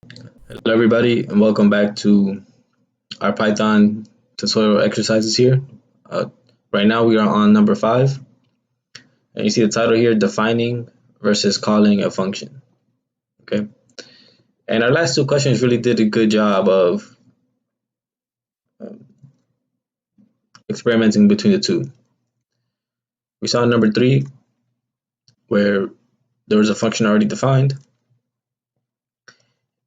Hello, everybody, and welcome back to our Python tutorial exercises here. Uh, right now, we are on number 5, and you see the title here, Defining versus Calling a Function. Okay, and our last two questions really did a good job of um, experimenting between the two. We saw number 3, where there was a function already defined,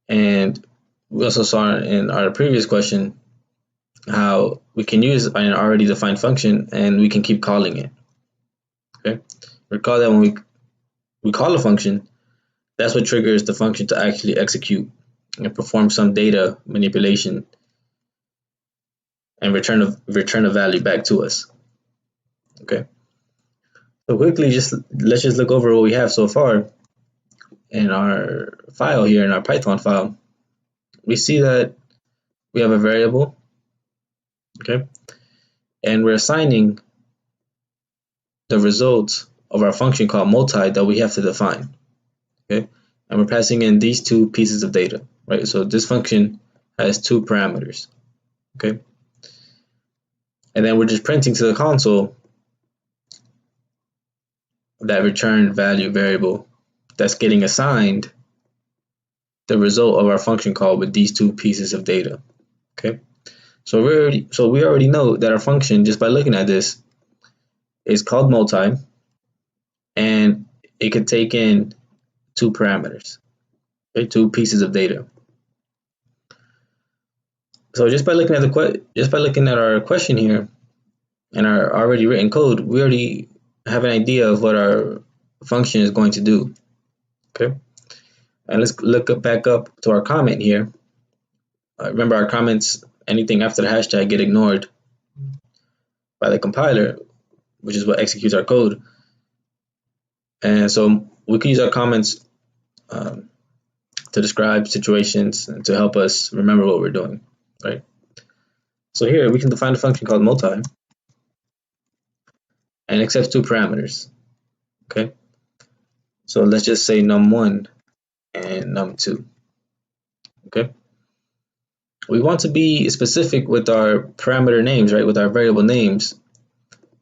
and we also saw in our previous question how we can use an already defined function and we can keep calling it. Okay, recall that when we call a function, that's what triggers the function to actually execute and perform some data manipulation and return a value back to us. Okay. So quickly, let's just look over what we have so far in our file here, in our Python file. We see that we have a variable, okay, and we're assigning the results of our function called multi that we have to define, okay, and we're passing in these two pieces of data, right? So this function has two parameters, okay, and then we're just printing to the console that return value variable that's getting assigned the result of our function call with these two pieces of data. Okay, so we already know that our function, just by looking at this, is called multi, and it could take in two parameters, okay, two pieces of data. So just by looking at our question here and our already written code, we already have an idea of what our function is going to do. Okay, and let's look back up to our comment here. Remember, our comments, anything after the hashtag, get ignored by the compiler, which is what executes our code. And so we can use our comments to describe situations and to help us remember what we're doing, right? So here we can define a function called multi and accepts two parameters. Okay, so let's just say num1 and num2. Okay, we want to be specific with our parameter names, right? With our variable names,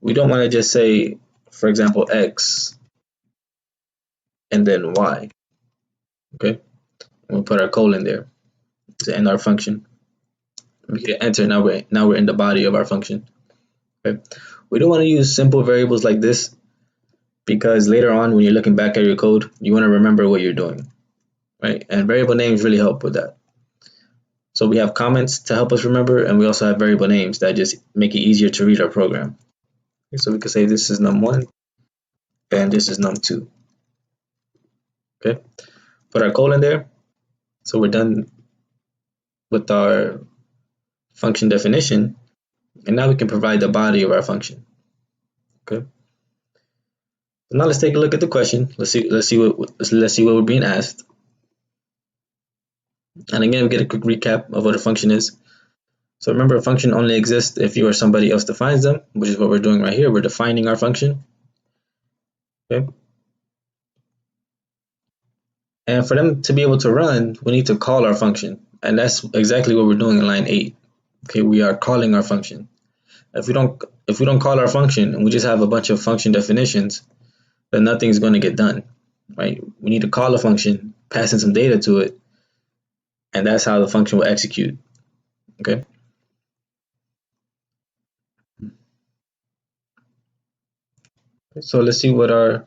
we don't want to just say, for example, x and then y. Okay, we'll put our colon there to end our function. We hit enter. Now we're in the body of our function. Okay, we don't want to use simple variables like this because later on, when you're looking back at your code, you want to remember what you're doing, right? And variable names really help with that. So we have comments to help us remember, and we also have variable names that just make it easier to read our program. Okay, so we could say this is num1 and this is num2. Okay, put our colon there. So we're done with our function definition, and now we can provide the body of our function. Okay. So now let's take a look at the question. Let's see what we're being asked. And again, we get a quick recap of what a function is. So remember, a function only exists if you or somebody else defines them, which is what we're doing right here. We're defining our function. Okay. And for them to be able to run, we need to call our function. And that's exactly what we're doing in line 8. Okay, we are calling our function. If we don't call our function and we just have a bunch of function definitions, then nothing's going to get done, right? We need to call a function, pass in some data to it, and that's how the function will execute. Okay. So let's see what our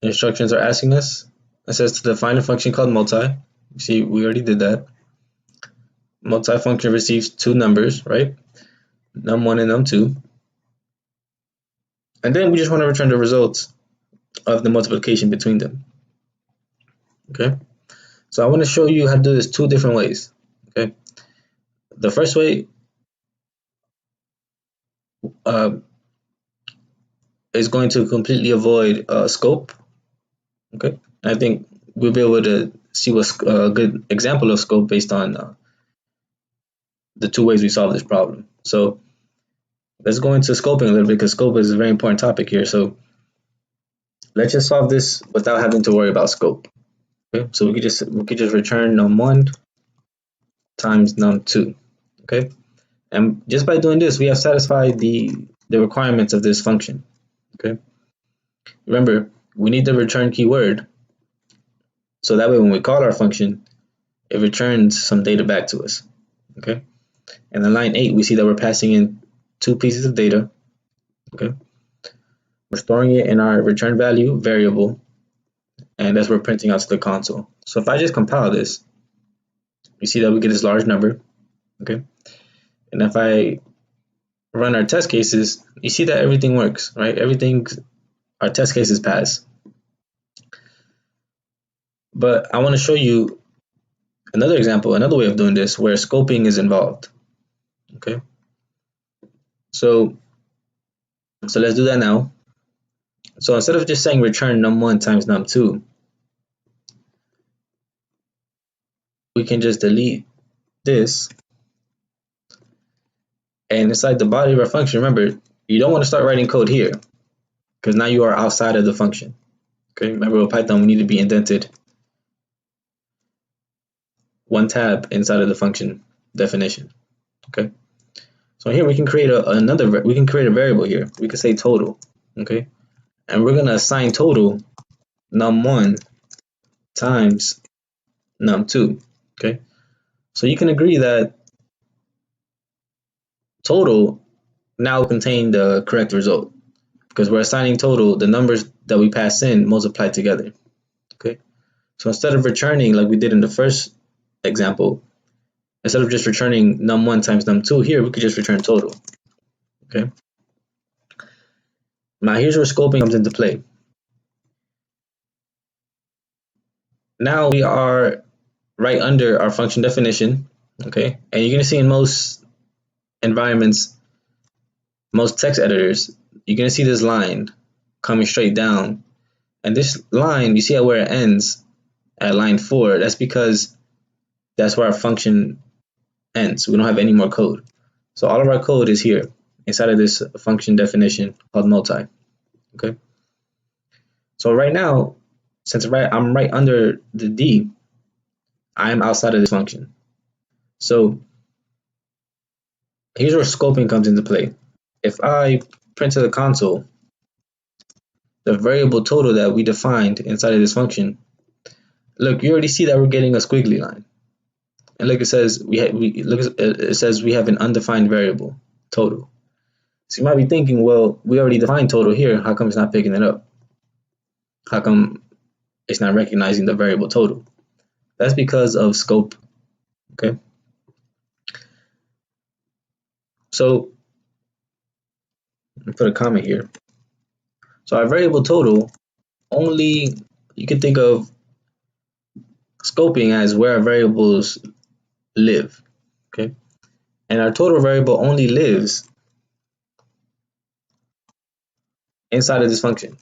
instructions are asking us. It says to define a function called multi. See, we already did that. Multi function receives two numbers, right? Num1 and num2. And then we just want to return the results of the multiplication between them. Okay. So I want to show you how to do this two different ways. Okay. The first way is going to completely avoid scope. Okay. I think we'll be able to see what's a good example of scope based on the two ways we solve this problem. So let's go into scoping a little bit because scope is a very important topic here. So let's just solve this without having to worry about scope. Okay, so we could just return num1 times num2. Okay, and just by doing this, we have satisfied the requirements of this function. Okay, remember we need the return keyword, so that way when we call our function, it returns some data back to us. Okay, and in line 8, we see that we're passing in two pieces of data. Okay, we're storing it in our return value variable, and that's what we're printing out to the console. So if I just compile this, you see that we get this large number. Okay, and if I run our test cases, you see that everything works, right? Everything, our test cases pass. But I want to show you another example, another way of doing this where scoping is involved. Okay, so let's do that now. So instead of just saying return num1 times num2, we can just delete this, and inside the body of our function, remember, you don't want to start writing code here because now you are outside of the function. Okay, remember with Python we need to be indented one tab inside of the function definition. Okay, so here we can create we can create a variable here. We can say total. Okay, and we're gonna assign total num1 times num2. Okay, so you can agree that total now contain the correct result because we're assigning total the numbers that we pass in multiplied together. Okay, so instead of returning like we did in the first example, instead of just returning num1 times num2, here we could just return total. Okay, now here's where scoping comes into play. Now we are right under our function definition. Okay, and you're gonna see in most environments, most text editors, you're gonna see this line coming straight down, and this line, you see where it ends at line 4. That's because that's where our function ends. We don't have any more code, so all of our code is here inside of this function definition called multi. Okay, so right now, since I'm right under the D, I'm outside of this function. So here's where scoping comes into play. If I print to the console the variable total that we defined inside of this function, look, you already see that we're getting a squiggly line. And look, it says it says we have an undefined variable total. So you might be thinking, well, we already defined total here. How come it's not picking it up? How come it's not recognizing the variable total? That's because of scope. Okay. So put a comment here. So our variable total only, you can think of scoping as where our variables live. Okay. And our total variable only lives inside of this function.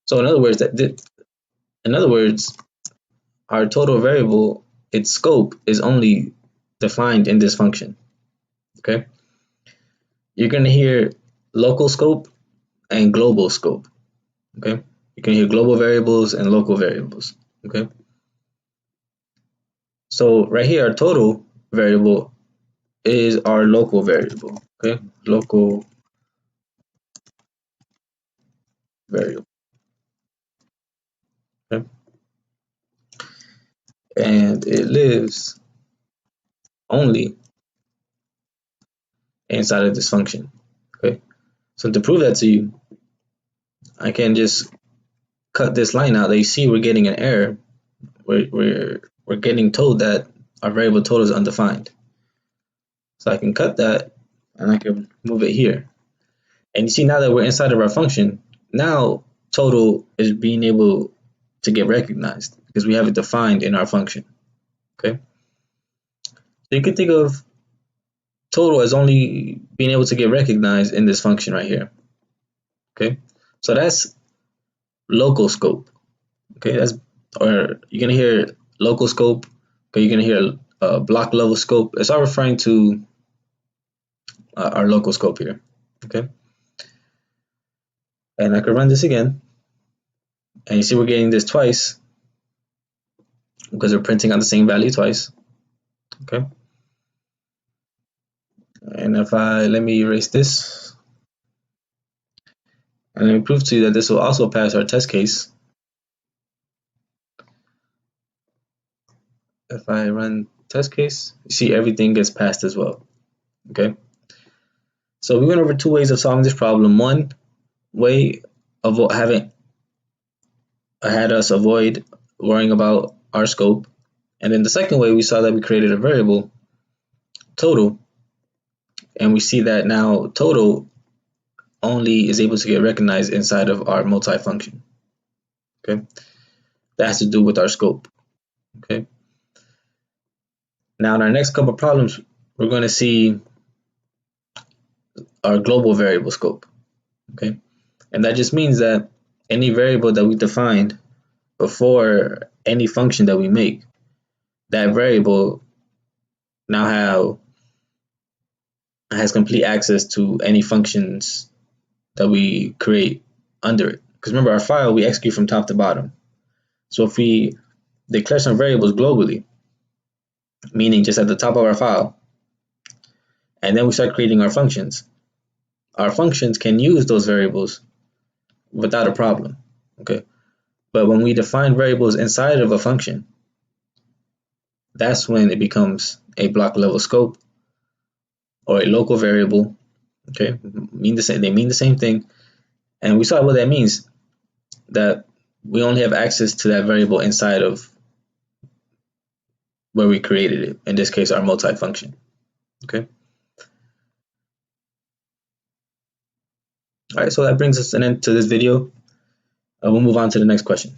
So in other words, our total variable, its scope is only defined in this function. Okay, you're gonna hear local scope and global scope. Okay, you can hear global variables and local variables. Okay, so right here, our total variable is our local variable. Okay, local variable. Okay, and it lives only inside of this function. Okay, so to prove that to you, I can just cut this line out. That you see we're getting an error. We're getting told that our variable total is undefined. So I can cut that and I can move it here. And you see now that we're inside of our function, now total is being able to get recognized because we have it defined in our function. Okay. So you can think of total as only being able to get recognized in this function right here. Okay. So that's local scope. Okay. Or you're gonna hear local scope. Okay. You're gonna hear block level scope. It's all referring to our local scope here. Okay. And I could run this again. And you see we're getting this twice because we're printing out the same value twice. Okay. And if let me erase this, and let me prove to you that this will also pass our test case. If I run test case, you see everything gets passed as well. Okay. So we went over two ways of solving this problem. One way of having had us avoid worrying about our scope. And then the second way, we saw that we created a variable, total, and we see that now total only is able to get recognized inside of our multifunction. Okay, that has to do with our scope. Okay, now in our next couple of problems, we're going to see our global variable scope. Okay, and that just means that any variable that we defined before any function that we make, that variable now has complete access to any functions that we create under it. Because remember, our file, we execute from top to bottom. So if we declare some variables globally, meaning just at the top of our file, and then we start creating our functions can use those variables without a problem. Okay. But when we define variables inside of a function, that's when it becomes a block level scope or a local variable. Okay. They mean the same thing. And we saw what that means, that we only have access to that variable inside of where we created it, in this case our multifunction. Okay. All right, so that brings us an end to this video. We'll move on to the next question.